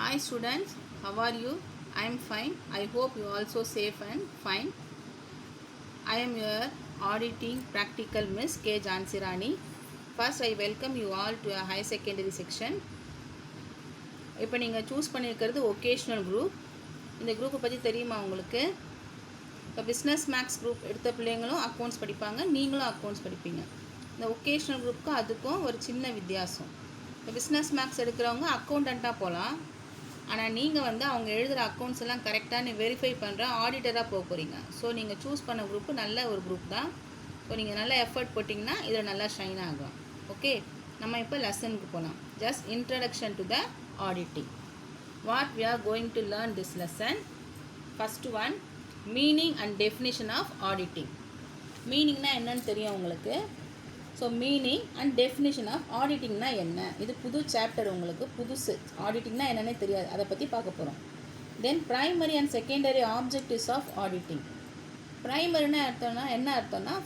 Hi students, how are you? I am fine. I hope you also safe and fine. I am your auditing practical Miss K. Jansirani. First, I welcome you all to a high secondary section. இப்போ நீங்கள் choose பண்ணியிருக்கிறது vocational group. இந்த குரூப்பை பற்றி தெரியுமா உங்களுக்கு? இப்போ business maths group எடுத்த பிள்ளைங்களும் அக்கௌண்ட்ஸ் படிப்பாங்க, நீங்களும் அக்கௌண்ட்ஸ் படிப்பீங்க. இந்த ஒகேஷ்னல் குரூப்புக்கும் அதுக்கும் ஒரு சின்ன வித்தியாசம். இப்போ பிஸ்னஸ் மேக்ஸ் எடுக்கிறவங்க அக்கௌண்டண்ட்டாக போகலாம். ஆனால் நீங்கள் அவங்க எழுதுகிற அக்கௌண்ட்ஸ் எல்லாம் கரெக்டானு வெரிஃபை பண்ணுற ஆடிட்டராக போக போகிறீங்க. ஸோ நீங்கள் சூஸ் பண்ண குரூப்பு நல்ல ஒரு குரூப் தான். ஸோ நீங்கள் நல்ல எஃபர்ட் போட்டிங்கன்னா இதில் நல்லா ஷைன் ஆகும். ஓகே, நம்ம இப்போ லெசனுக்கு போகலாம். Just introduction to the auditing. What we are going to learn this lesson. First one, meaning and definition of auditing. மீனிங்னா என்னன்னு தெரியும் உங்களுக்கு? So meaning and definition of ஆடிட்டிங்னா என்ன? இது புது சாப்டர், உங்களுக்கு புதுசு. ஆடிட்டிங்னா என்னன்னே தெரியாது, அதை பற்றி பார்க்க போகிறோம். Then primary and secondary objectives of auditing. ப்ரைமரினா என்ன அர்த்தம்னா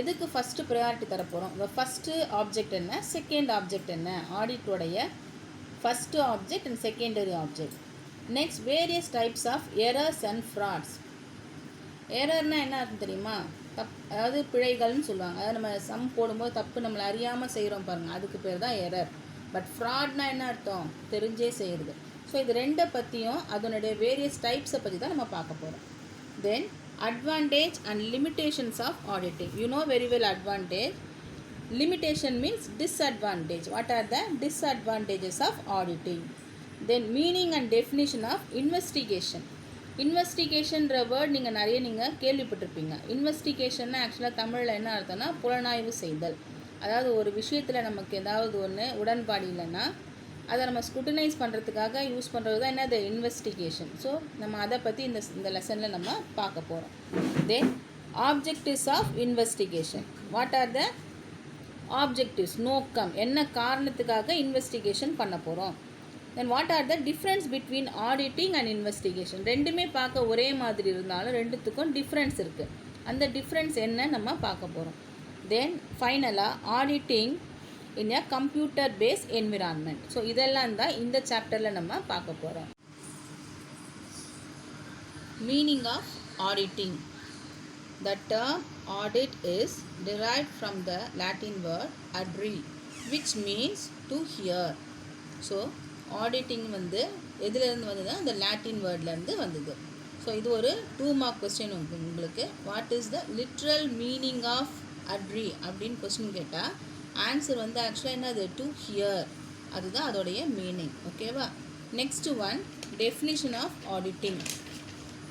எதுக்கு ஃபஸ்ட்டு ப்ரையாரிட்டி தரப்போகிறோம். ஃபஸ்ட்டு ஆப்ஜெக்ட் என்ன, செகண்ட் ஆப்ஜெக்ட் என்ன, ஆடிட்டோடைய first object and secondary object. Next, various types of errors and frauds. எரர்னால் என்ன அர்த்தம் தெரியுமா? அதாவது பிழைகள்னு சொல்லுவாங்க. அதாவது நம்ம சம் போடும்போது தப்பு நம்மளை அறியாமல் செய்கிறோம் பாருங்கள், அதுக்கு பேர் தான் எரர். பட் ஃப்ராட்னா என்ன அர்த்தம்? தெரிஞ்சே செய்கிறது. ஸோ இது ரெண்டை பற்றியும் அதனுடைய வேரியஸ் டைப்ஸை பற்றி தான் நம்ம பார்க்க போகிறோம். Then advantage and limitations of auditing. You know very well advantage. Limitation means disadvantage. What are the disadvantages of auditing? Then meaning and definition of investigation. இன்வெஸ்டிகேஷன்ற வேர்ட் நீங்கள் கேள்விப்பட்டிருப்பீங்க. இன்வெஸ்டிகேஷன்னா ஆக்சுவலாக தமிழில் என்ன அர்த்தம்னா புலனாய்வு செய்தல். அதாவது ஒரு விஷயத்தில் நமக்கு ஏதாவது ஒன்று உடன்பாடு இல்லைன்னா அதை நம்ம ஸ்க்ரூட்டனைஸ் பண்ணுறதுக்காக யூஸ் பண்ணுறது தான் என்னது, இன்வெஸ்டிகேஷன். ஸோ நம்ம அதை பற்றி இந்த லெசனில் நம்ம பார்க்க போகிறோம். தென் objectives of investigation. What are the objectives? நோக்கம் என்ன, காரணத்துக்காக இன்வெஸ்டிகேஷன் பண்ண போகிறோம். Then what are the difference between auditing and investigation. ரெண்டுமே பார்க்க ஒரே மாதிரி இருந்தாலும் ரெண்டுத்துக்கும் டிஃப்ரென்ஸ் இருக்குது. அந்த டிஃப்ரென்ஸ் என்ன நம்ம பார்க்க போகிறோம். தென் ஃபைனலாக auditing in a computer base environment. So இதெல்லாம் தான் இந்த சாப்டரில் நம்ம பார்க்க போகிறோம். Meaning of auditing. The term audit is derived from the Latin word adri, which means to hear. So auditing எதிலிருந்து வந்தது? அந்த லாட்டின் வேர்ட்லேருந்து வந்தது. ஸோ இது ஒரு 2 மார்க் கொஸ்டின் உங்களுக்கு. What is the literal meaning of audit அப்படின்னு கொஸ்டின் கேட்டால் answer ஆக்சுவலாக என்னது, டு ஹியர். அதுதான் அதோடைய மீனிங். ஓகேவா? Next one, definition of auditing.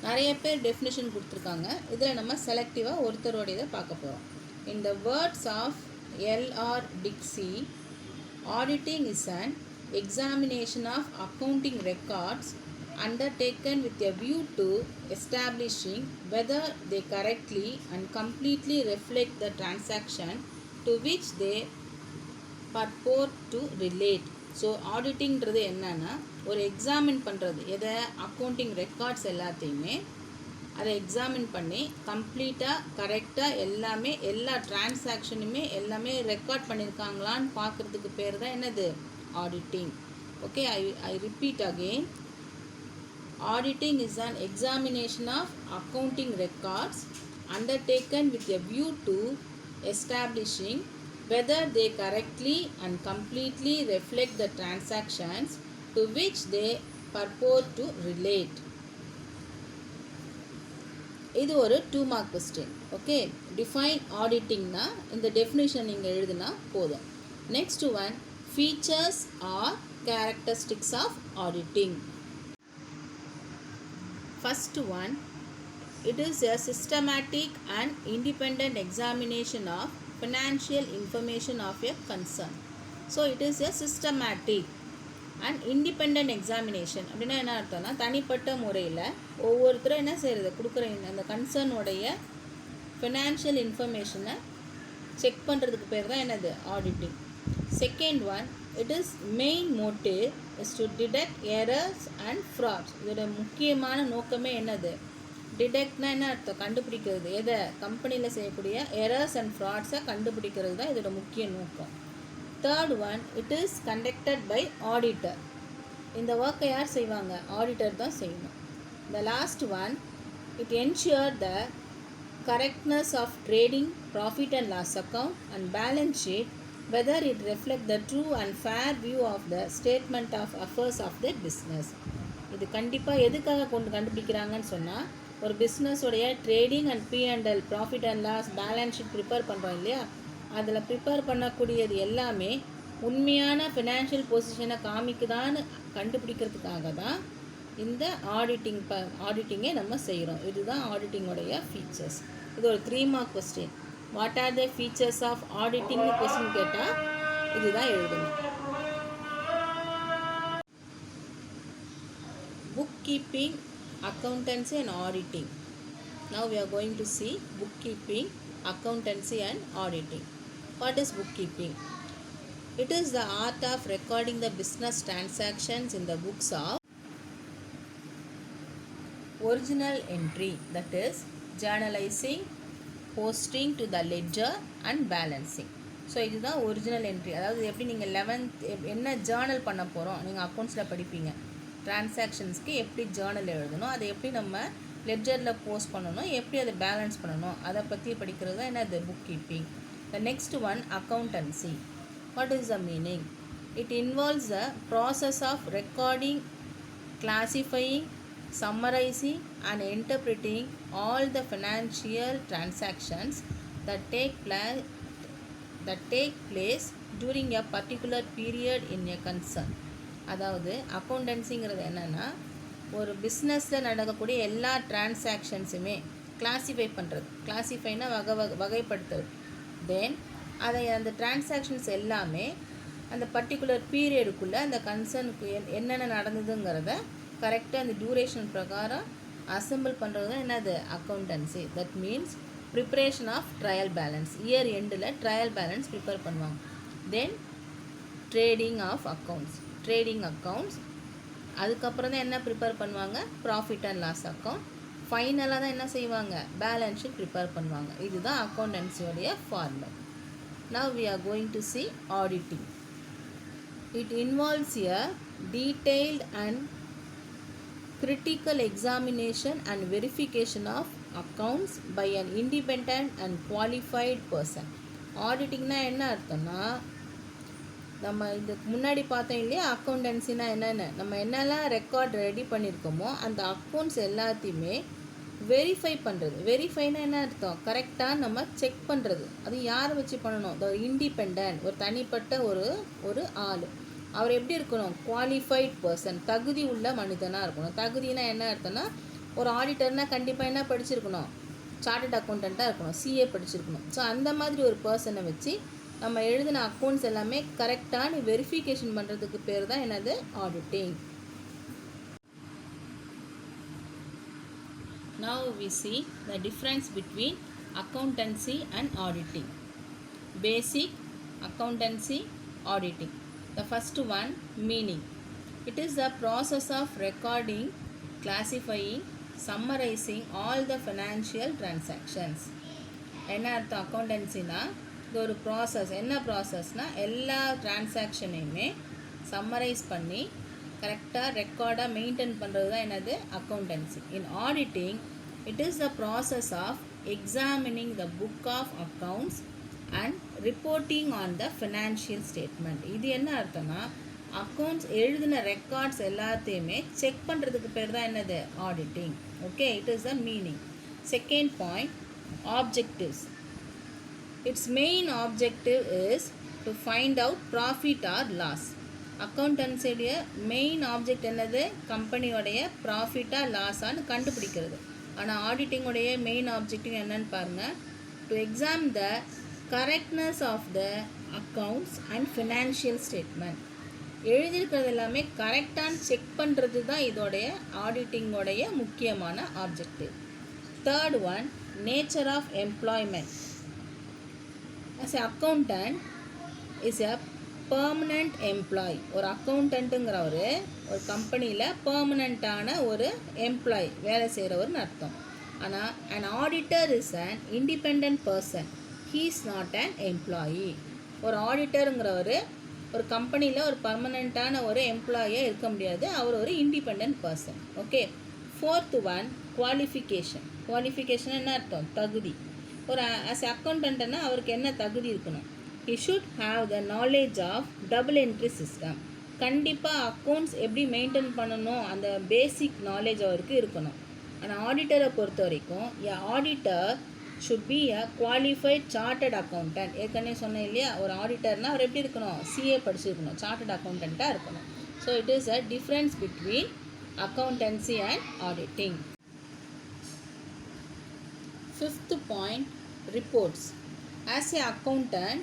நிறைய பேர் டெஃபினிஷன் கொடுத்துருக்காங்க. இதில் நம்ம செலக்டிவாக ஒருத்தரோட இதை பார்க்க போகிறோம். In the words of L R Dicksee, auditing is an examination of accounting records undertaken with a view to establishing whether they correctly and completely reflect the transaction to which they purport to relate. So ஆடிட்டிங்கிறது என்னன்னா ஒரு examine பண்ணுறது. எதை? Accounting records எல்லாத்தையுமே அதை examine பண்ணி கம்ப்ளீட்டாக கரெக்டாக எல்லாமே எல்லா டிரான்சாக்ஷனுமே எல்லாமே ரெக்கார்ட் பண்ணியிருக்காங்களான்னு பார்க்குறதுக்கு பேர் தான் என்னது, auditing. Okay, I repeat again. Auditing is an examination of accounting records undertaken with a view to establishing whether they correctly and completely reflect the transactions to which they purport to relate. இது ஒரு 2 mark question. Okay, define ஆடிட்டிங்னா இந்த definition நீங்கள் எழுதுனா போதும். Next one, features or characteristics of auditing. First one, it is a systematic and independent examination of financial information of a concern. So it is a systematic and independent examination. அப்படின்னா என்ன அர்த்தம்னா தனிப்பட்ட முறையில் ஒவ்வொருத்தரும் என்ன செய்கிறது, கொடுக்குற அந்த கன்சர்னுடைய ஃபினான்ஷியல் இன்ஃபர்மேஷனை செக் பண்ணுறதுக்கு பேர் தான் என்னது, auditing. Second one, it is main motive is to detect errors and frauds. இதோட முக்கியமான நோக்கமே என்னது, டிடெக்ட்னா என்ன அர்த்தம், கண்டுபிடிக்கிறது. எதை? கம்பெனியில் செய்யக்கூடிய எரர்ஸ் அண்ட் ஃப்ராட்ஸை கண்டுபிடிக்கிறது தான் இதோட முக்கிய நோக்கம். Third one, it is conducted by auditor. இந்த ஒர்க்கை யார் செய்வாங்க? ஆடிட்டர் தான் செய்யணும். The last one, it ensure the correctness of trading profit and loss account and balance sheet, whether it reflect the true and fair view of the statement of affairs of the business. இது கண்டிப்பாக எதுக்காக கண்டுபிடிக்கிறாங்கன்னு சொன்னால், ஒரு பிஸ்னஸோடைய trading and P&L profit and loss balance sheet prepare பண்ணுறோம் இல்லையா, அதில் ப்ரிப்பேர் பண்ணக்கூடியது எல்லாமே உண்மையான ஃபினான்ஷியல் பொசிஷனை காமிக்குதான்னு கண்டுபிடிக்கிறதுக்காக தான் இந்த ஆடிட்டிங்கை நம்ம செய்கிறோம். இதுதான் ஆடிட்டிங்கோடைய ஃபீச்சர்ஸ். இது ஒரு 3 mark question. What are the features of ஆடிட்டிங்னு கொஸ்டின் கேட்டால் இதுதான் எழுதணும். bookkeeping, accountancy and auditing. Now we are going to see bookkeeping, accountancy and auditing. What is bookkeeping? It is the art of recording the business transactions in the books of original entry, that is journalizing, posting to the ledger and balancing. So இதுதான் original entry. அதாவது எப்படி நீங்கள் 11th என்ன Journal பண்ண போகிறோம், நீங்கள் அக்கௌண்ட்ஸில் படிப்பீங்க. டிரான்சாக்ஷன்ஸ்க்கு எப்படி ஜேர்னல் எழுதணும், அதை எப்படி நம்ம லெட்ஜரில் போஸ்ட் பண்ணணும், எப்படி அதை பேலன்ஸ் பண்ணணும், அதை பற்றி படிக்கிறது தான் என்னது book keeping. The next one accountancy. What is the meaning? It involves the process of recording, classifying, summarizing and interpreting all the financial transactions that take place during a particular period in a concern. அதாவது அக்கௌண்டன்சிங்கிறது என்னென்னா, ஒரு பிஸ்னஸில் நடக்கக்கூடிய எல்லா டிரான்சாக்ஷன்ஸுமே classify பண்ணுறது. கிளாஸிஃபைனா வகைப்படுத்துறது. தென் அதை அந்த transactions எல்லாமே அந்த பர்டிகுலர் பீரியடுக்குள்ளே அந்த கன்சர்னுக்கு என்னென்ன நடந்ததுங்கிறத கரெக்டாக அந்த டியூரேஷன் பிரகாரம் அசம்பிள் பண்ணுறது தான் என்னது accountancy. That means preparation of trial balance. Year எண்டில் ட்ரையல் பேலன்ஸ் ப்ரிப்பேர் பண்ணுவாங்க. Then trading of accounts. அதுக்கப்புறம் தான் என்ன ப்ரிப்பேர் பண்ணுவாங்க? Profit and loss account. ஃபைனலாக தான் என்ன செய்வாங்க? பேலன்ஸ் ஷீட் ப்ரிப்பேர் பண்ணுவாங்க. இதுதான் அக்கௌண்டன்சியோடைய formula. Now we are going to see auditing. It involves a detailed and critical examination and verification of accounts by an independent and qualified person. ஆடிட்டிங்னா என்ன அர்த்தம்னா, நம்ம இதுக்கு முன்னாடி பார்த்தோம் இல்லையா, அக்கௌண்டன்சினா என்னென்ன, நம்ம என்னெல்லாம் ரெக்கார்ட் ரெடி பண்ணியிருக்கோமோ அந்த அக்கௌண்ட்ஸ் எல்லாத்தையுமே வெரிஃபை பண்ணுறது. வெரிஃபைனா என்ன அர்த்தம்? கரெக்டாக நம்ம செக் பண்ணுறது. அது யாரை வச்சு பண்ணணும்? ஒரு இண்டிபெண்ட், ஒரு தனிப்பட்ட ஒரு ஆள். அவர் எப்படி இருக்கணும்? குவாலிஃபைட் பர்சன், தகுதி உள்ள மனிதனாக இருக்கணும். தகுதினா என்ன அர்த்தம்னா, ஒரு ஆடிட்டர்னால் கண்டிப்பாக என்ன படிச்சிருக்கணும்? சார்ட்டர்ட் அக்கௌண்டண்ட்டாக இருக்கணும், CA படிச்சிருக்கணும். ஸோ அந்த மாதிரி ஒரு பர்சனை வச்சு நம்ம எழுதின அக்கௌண்ட்ஸ் எல்லாமே கரெக்டான வெரிஃபிகேஷன் பண்ணுறதுக்கு பேர் தான் என்னது? Auditing. Now we see the difference between accountancy and auditing. Basic accountancy, auditing. The first one, meaning. It is the process of recording, classifying, summarizing all the financial transactions. என்ன அர்த்தம்? அக்கௌண்டன்சினா இது ஒரு ப்ராசஸ். என்ன ப்ராசஸ்னால், எல்லா டிரான்சாக்ஷனையுமே சம்மரைஸ் பண்ணி கரெக்டாக ரெக்கார்டாக maintain பண்ணுறது தான் என்னது? Accountancy. In auditing, it is the process of examining the book of accounts and reporting on the financial statement. இது என்ன அர்த்தம்னா, அக்கௌண்ட்ஸ் எழுதின ரெக்கார்ட்ஸ் எல்லாத்தையுமே செக் பண்ணுறதுக்கு பேர் தான் என்னது? Auditing. Okay, it is the meaning. Second point, objectives. Its main objective is to find out profit or loss. அக்கௌண்டன்சியோடைய மெயின் ஆப்ஜெக்ட் என்னது? கம்பெனியோடைய ப்ராஃபிட்டாக லாஸான்னு கண்டுபிடிக்கிறது. ஆனால் ஆடிட்டிங்கோடைய மெயின் ஆப்ஜெக்டிவ் என்னன்னு பாருங்கள், to exam the correctness of the accounts and financial statement. எழுதியிருக்கிறது எல்லாமே கரெக்டான செக் பண்ணுறது தான் இதோடைய ஆடிட்டிங்கோடைய முக்கியமான objective. Third one, nature of employment. as a accountant is a permanent employee. ஒரு அக்கௌண்டண்ட்டுங்கிறவர் ஒரு கம்பெனியில் பர்மனண்ட்டான ஒரு எம்ப்ளாயி, வேலை செய்கிறவர்னு அர்த்தம். ஆனால் an auditor is an independent person. He is not an employee. ஒரு ஆடிட்டருங்கிறவர் ஒரு கம்பெனியில் ஒரு பர்மனெண்ட்டான ஒரு எம்ப்ளாயியாக இருக்க முடியாது. அவர் ஒரு independent person. Okay. 4th one qualification. Qualification என்ன அர்த்தம்? தகுதி. ஒரு ஆஸ் அக்கௌண்டன்ட்னா அவருக்கு என்ன தகுதி இருக்கணும்? He should have the knowledge of double entry system. கண்டிப்பாக அக்கௌண்ட்ஸ் எப்படி மெயின்டைன் பண்ணணும் அந்த பேசிக் நாலேஜ் அவருக்கு இருக்கணும். ஆனால் ஆடிட்டரை பொறுத்த வரைக்கும் auditor should be a qualified chartered accountant. ஏற்கனவே சொன்னேன் இல்லையா, ஒரு ஆடிட்டர்னால் அவர் எப்படி இருக்கணும்? சிஏ படிச்சிருக்கணும், சார்ட்டர்ட் அக்கௌண்டண்ட்டாக இருக்கணும். So it is a difference between accountancy and auditing. 5th point, reports. As a accountant,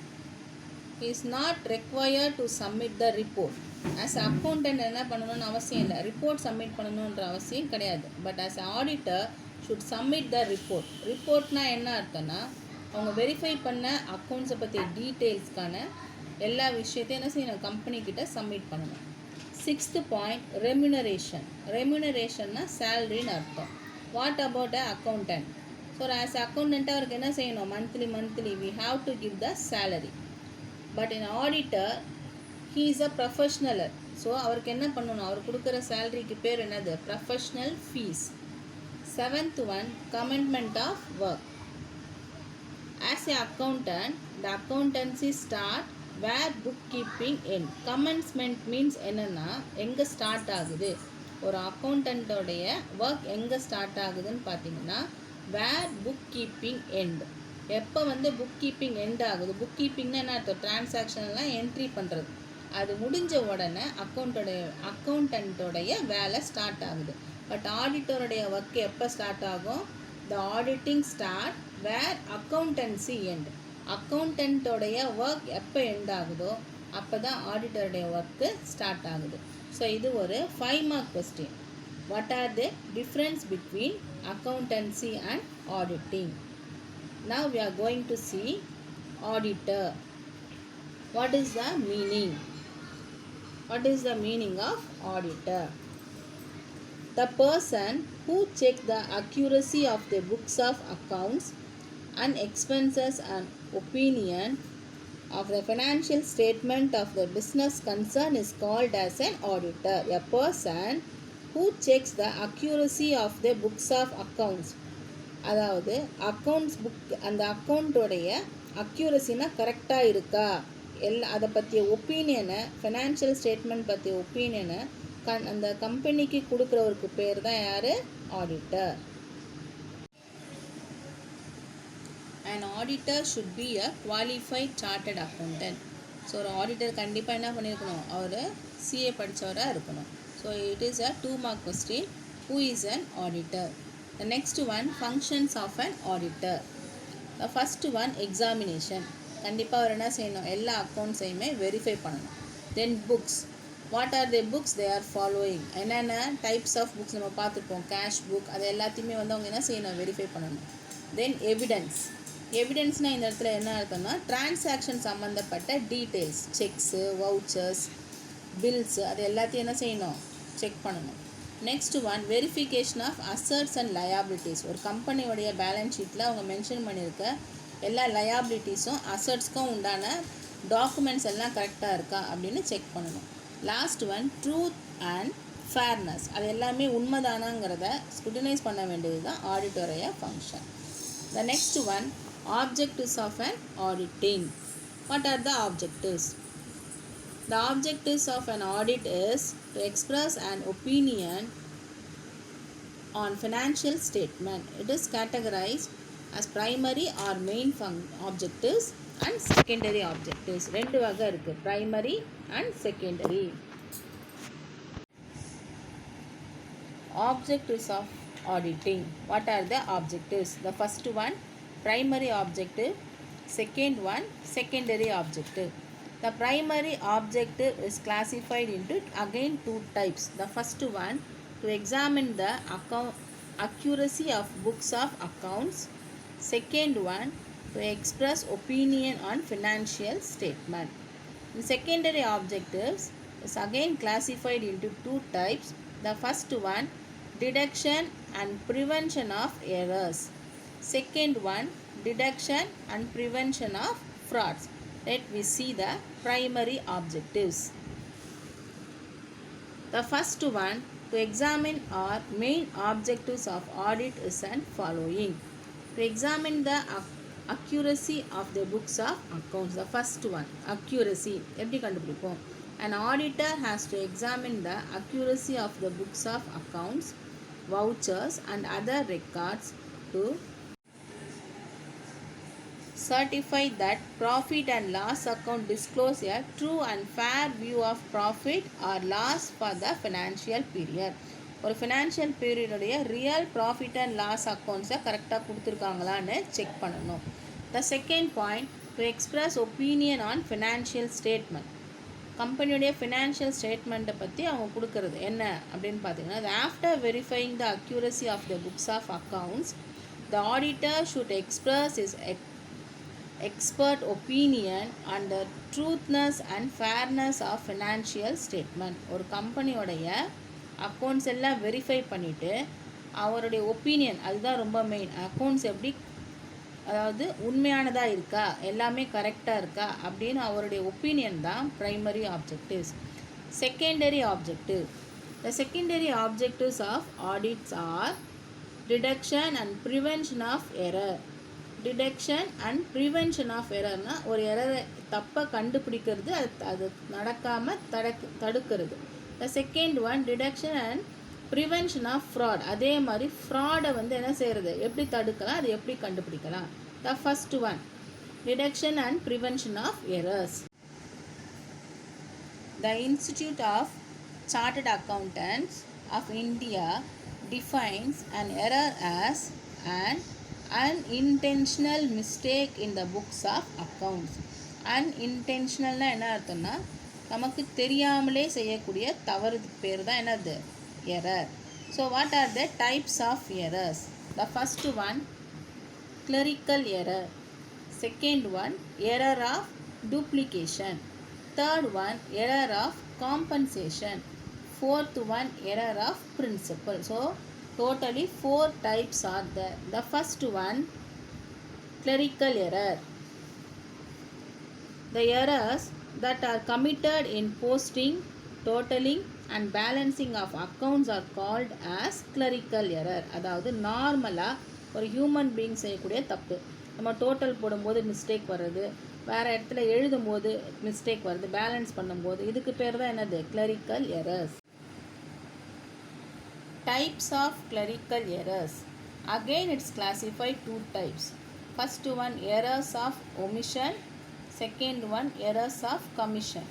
he is not required to submit the report. As a accountant என்ன பண்ணணும்னு அவசியம் இல்லை, ரிப்போர்ட் சப்மிட் பண்ணணுன்ற அவசியம் கிடையாது. But as a auditor should submit the report. ரிப்போர்ட்னா என்ன அர்த்தம்னா அவங்க வெரிஃபை பண்ண அக்கௌண்ட்ஸை பற்றி டீட்டெயில்ஸ்க்கான எல்லா விஷயத்தையும் என்ன செய்யணும்? கம்பெனிக்கிட்ட சப்மிட் பண்ணணும். 6th point, remuneration. ரெம்யூனரேஷன்னா சேலரின்னு அர்த்தம். What about a accountant? So as அக்கௌண்டண்ட்டாக அவருக்கு என்ன செய்யணும்? Monthly we have to give the salary. But in auditor he is a ப்ரொஃபஷ்னலர். ஸோ அவருக்கு என்ன பண்ணணும்? அவர் கொடுக்குற சேலரிக்கு பேர் என்னது? Professional fees. 7th one, commencement of work. As a accountant, the accountancy start where bookkeeping end. Commencement means என்னன்னா எங்கே ஸ்டார்ட் ஆகுது, ஒரு அக்கௌண்டண்ட்டோடைய ஒர்க் எங்கே ஸ்டார்ட் ஆகுதுன்னு பார்த்தீங்கன்னா வேர் புக் கீப்பிங் எண்ட். எப்போ வந்து புக் கீப்பிங் எண்ட் ஆகுது? புக் கீப்பிங்னா என்ன அர்த்தம்? டிரான்சாக்ஷன்லாம் என்ட்ரி பண்ணுறது. அது முடிஞ்ச உடனே அக்கௌண்டண்ட்டோடைய வேலை ஸ்டார்ட் ஆகுது. பட் ஆடிட்டருடைய ஒர்க் எப்போ ஸ்டார்ட் ஆகும்? The auditing start where accountancy end. அக்கௌண்டண்ட்டோடைய ஒர்க் எப்போ எண்ட் ஆகுதோ அப்போ தான் ஆடிட்டருடைய ஒர்க்கு ஸ்டார்ட் ஆகுது. ஸோ இது ஒரு 5 mark question. What are the difference between accountancy and auditing? Now we are going to see auditor. What is the meaning? What is the meaning of auditor? The person who check the accuracy of the books of accounts and expenses and opinion of the financial statement of the business concern is called as an auditor. A person who checks the accuracy of the books of accounts. அதாவது accounts book, அந்த அக்கௌண்ட்டோடைய அக்யூரஸினா கரெக்டாக இருக்கா, அதை பற்றிய ஒப்பீனியனை, financial statement பற்றிய ஒப்பீனியனை அந்த கம்பெனிக்கு கொடுக்குறவருக்கு பேர் தான் யார்? Auditor. An auditor should be a qualified chartered accountant. So ஒரு ஆடிட்டர் கண்டிப்பாக என்ன பண்ணியிருக்கணும்? அவர் சிஏ படித்தவராக இருக்கணும். So it is a 2 mark question. Who is an auditor? The next one, functions of an auditor. The first one, examination. கண்டிப்பாக அவர் என்ன செய்யணும்? எல்லா அக்கௌண்ட்ஸையுமே வெரிஃபை பண்ணணும். Then books. What are the books they are following? என்னென்ன types of books நம்ம பார்த்துருப்போம், cash book, அது எல்லாத்தையுமே வந்து அவங்க என்ன செய்யணும்? வெரிஃபை பண்ணணும். தென் எவிடன்ஸ். எவிடன்ஸ்னால் இந்த இடத்துல என்ன அர்த்தம்னா டிரான்சாக்ஷன் சம்மந்தப்பட்ட டீட்டெயில்ஸ், செக்ஸு, வவுச்சர்ஸ், பில்ஸு, அது எல்லாத்தையும் என்ன செய்யணும்? செக் பண்ணணும். Next one, verification of assets and liabilities. ஒரு கம்பெனியோடைய பேலன்ஸ் ஷீட்டில் அவங்க மென்ஷன் பண்ணியிருக்க எல்லா லயாபிலிட்டிஸும் அசட்ஸ்க்கும் உண்டான டாக்குமெண்ட்ஸ் எல்லாம் கரெக்டாக இருக்கா அப்படின்னு செக் பண்ணணும். Last one, truth and fairness. அது எல்லாமே உண்மைதானாங்கிறத ஸ்க்ரூட்டினைஸ் பண்ண வேண்டியது தான் ஆடிட்டோடைய function. The next one, objectives of an auditing. What are the objectives? The objectives of an audit is to express an opinion on financial statement. It is categorized as primary or main objectives and secondary objectives. ரெண்டு வகை இருக்குது, primary and secondary. Objectives of auditing. What are the objectives? The first one, primary objective. Second one, secondary objective. The primary objective is classified into again 2 types. The first one, to examine the accuracy of books of accounts. Second one, to express opinion on financial statement. The secondary objectives is again classified into 2 types. The first one, detection and prevention of errors. Second one, detection and prevention of frauds. Let we see the primary objectives. The first one, to examine our main objectives of audit is and following. To examine the accuracy of the books of accounts. The first one, accuracy. எப்படி கண்டுபிடிப்போம்? An auditor has to examine the accuracy of the books of accounts, vouchers and other records to certify that profit and loss account disclose a true and fair view of profit or loss for the financial period. ஒரு financial பீரியடுடைய real profit and loss அக்கௌண்ட்ஸை கரெக்டாக கொடுத்துருக்காங்களான்னு check பண்ணணும். The second point, to express opinion on financial statement. கம்பெனியுடைய financial ஸ்டேட்மெண்ட்டை பற்றி அவங்க கொடுக்கறது என்ன அப்படின்னு பார்த்தீங்கன்னா, after verifying the accuracy of the books of accounts, the auditor should express is expert opinion on the truthness and fairness of financial statement. ஒரு கம்பெனியோடைய accounts எல்லாம் வெரிஃபை பண்ணிவிட்டு அவருடைய ஒப்பீனியன், அதுதான் ரொம்ப மெயின். அக்கௌண்ட்ஸ் எப்படி, அதாவது உண்மையானதாக இருக்கா, எல்லாமே கரெக்டாக இருக்கா அப்படின்னு அவருடைய ஒப்பீனியன் தான் primary objectives. Secondary objective. The secondary objectives of audits are detection and prevention of error. Detection and prevention of எரர்னால் ஒரு எரரை தப்பை கண்டுபிடிக்கிறது, அது நடக்காமல் தடுக்கிறது. The second one, detection and prevention of fraud. அதே மாதிரி ஃப்ராடை என்ன செய்கிறது, எப்படி தடுக்கலாம், அது எப்படி கண்டுபிடிக்கலாம். The first one, detection and prevention of errors. The institute of chartered accountants of India defines an error as an unintentional mistake in the books of accounts. unintentionalனா என்ன அர்த்தம்னா, நமக்கு தெரியாமலே செய்யக்கூடிய தவறு பேர் தான் என்னது, error. So what are the types of errors? The first one, clerical error. Second one, error of duplication. Third one, error of compensation. fourth one, error of principle. So totally 4 types are there. The first one, clerical error. The errors that are committed in posting, totaling and balancing of accounts are called as clerical error. அதாவது நார்மலாக ஒரு human being செய்யக்கூடிய தப்பு. நம்ம total போடும்போது mistake வர்றது, வேறு இடத்துல எழுதும்போது மிஸ்டேக் வருது, பேலன்ஸ் பண்ணும்போது, இதுக்கு பேர் தான் என்னது, clerical errors. Types of clerical errors. Again it's classified 2 types. First one, errors of omission. Second one, errors of commission.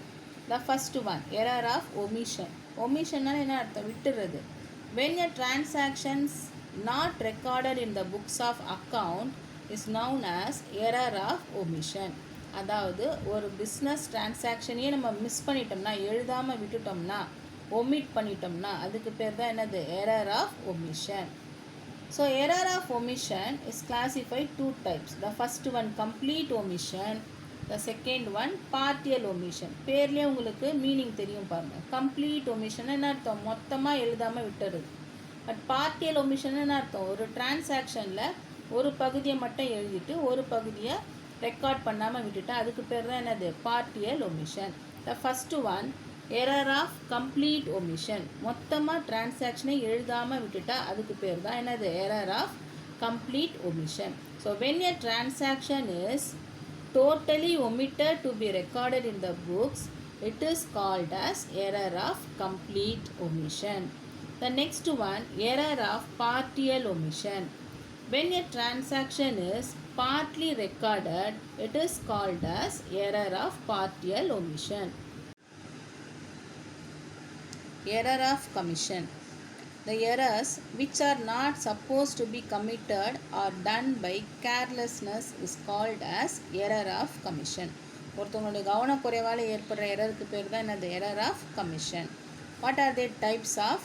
The first one, error of omission. Omission என்ன அர்த்தம், விட்டுறது. When a transactions not recorded in the books of account is known as error of omission. அதாவது ஒரு business டிரான்சாக்ஷனையே நம்ம miss பண்ணிட்டோம்னா, எழுதாமல் விட்டுட்டோம்னா, omit பண்ணிட்டோம்னா, அதுக்கு பேர் தான் என்னது, error of omission. So error of omission is classified 2 types. The first one, complete omission. The second one, partial omission. பேர்லேயே உங்களுக்கு மீனிங் தெரியும் பாருங்கள். கம்ப்ளீட் ஒமிஷன் என்ன அர்த்தம், மொத்தமாக எழுதாமல் விட்டுறது. பட் பார்ட்டியல் ஒமிஷன் என்ன அர்த்தம், ஒரு டிரான்சாக்ஷனில் ஒரு பகுதியை மட்டும் எழுதிட்டு ஒரு பகுதியை ரெக்கார்ட் பண்ணாமல் விட்டுட்டா, அதுக்கு பேர் தான் என்னது, partial omission. The first one, error of complete omission. மொத்தமாக டிரான்சாக்ஷனை எழுதாமல் விட்டுட்டா அதுக்கு பேர் தான் என்னது, error of complete omission. So when a transaction is totally omitted to be recorded in the books, it is called as error of complete omission. The next one, error of partial omission. When a transaction is partly recorded, it is called as error of partial omission. Error of commission. The errors which are not supposed to be committed or done by carelessness is called as error of commission. ஒருத்தவங்களுடைய கவனக்குறைவால் ஏற்படுற எரருக்கு பேர் தான் என்னது, error of commission. What are the types of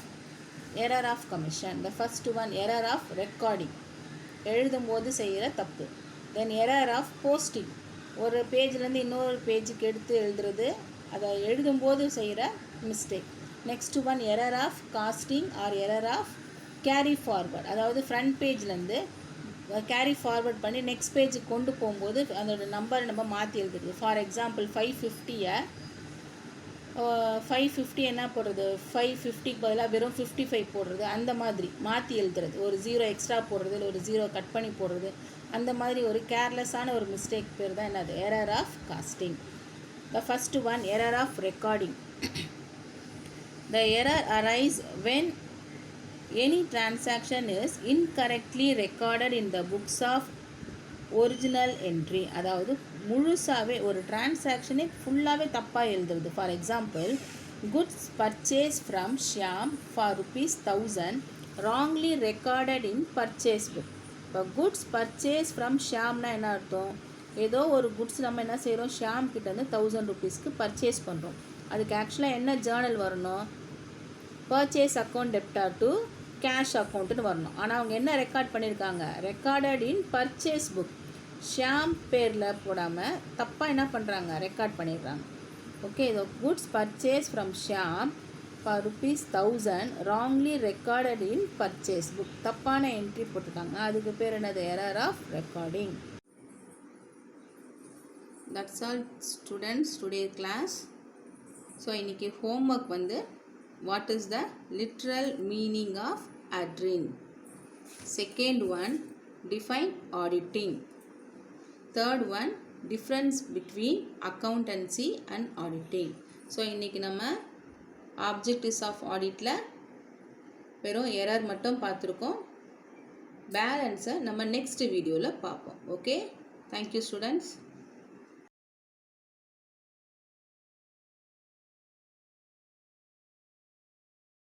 error of commission? The first one, error of recording, எழுதும்போது செய்கிற தப்பு. தென் எரர் ஆஃப் போஸ்டிங், ஒரு பேஜ்லேருந்து இன்னொரு பேஜுக்கு எடுத்து எழுதுறது, அதை எழுதும்போது செய்கிற mistake. Next one, error of casting or error of carry forward, அதாவது ஃப்ரண்ட் பேஜ்லேருந்து கேரி ஃபார்வர்ட் பண்ணி நெக்ஸ்ட் பேஜுக்கு கொண்டு போகும்போது அதோட நம்பரை நம்ம மாற்றி எழுதுறது. ஃபார் எக்ஸாம்பிள் 550 550 என்ன போடுறது, 550க்கு பதிலாக வெறும் 55 போடுறது, அந்த மாதிரி மாற்றி எழுதுறது. ஒரு 0 எக்ஸ்ட்ரா போடுறது, இல்லை ஒரு 0 கட் பண்ணி போடுறது, அந்த மாதிரி ஒரு கேர்லெஸ்ஸான ஒரு மிஸ்டேக் பேர் தான் என்னது, error of casting. The first one, error of recording. The error arises when any transaction is incorrectly recorded in the books of original entry. அதாவது முழுசாகவே ஒரு டிரான்சாக்ஷனே ஃபுல்லாகவே தப்பாக எழுதுறது. For example, goods purchase from Shyam for ₹1000 wrongly recorded in purchase book. இப்போ goods purchase from ஷியாம்னா என்ன அர்த்தம், ஏதோ ஒரு குட்ஸ் நம்ம என்ன செய்கிறோம், ஷியாம் கிட்டேருந்து ₹1000 பர்ச்சேஸ் பண்ணுறோம். அதுக்கு ஆக்சுவலாக என்ன ஜேர்னல் வரணும், purchase account debtor to cash அக்கௌண்ட்டுன்னு வரணும். ஆனால் அவங்க என்ன ரெக்கார்ட் பண்ணியிருக்காங்க, recorded in purchase book, Shyam பேரில் போடாமல் தப்பாக என்ன பண்ணுறாங்க, ரெக்கார்ட் பண்ணிடுறாங்க. ஓகே, இது goods purchase from Shyam for ₹1000 wrongly recorded in purchase book, தப்பான என்ட்ரி போட்டுருக்காங்க. அதுக்கு பேர் என்னது, error of recording. That's all students, today class. So இன்றைக்கி ஹோம்ஒர்க் வந்து what is the literal meaning of adrin. Second one, define auditing. Third one, difference between accountancy and auditing. So இன்றைக்கி நம்ம objectives of ஆடிட்டில் வெறும் error மட்டும் பார்த்துருக்கோம். பேலன்ஸை நம்ம next வீடியோவில் பார்ப்போம். Okay, thank you students.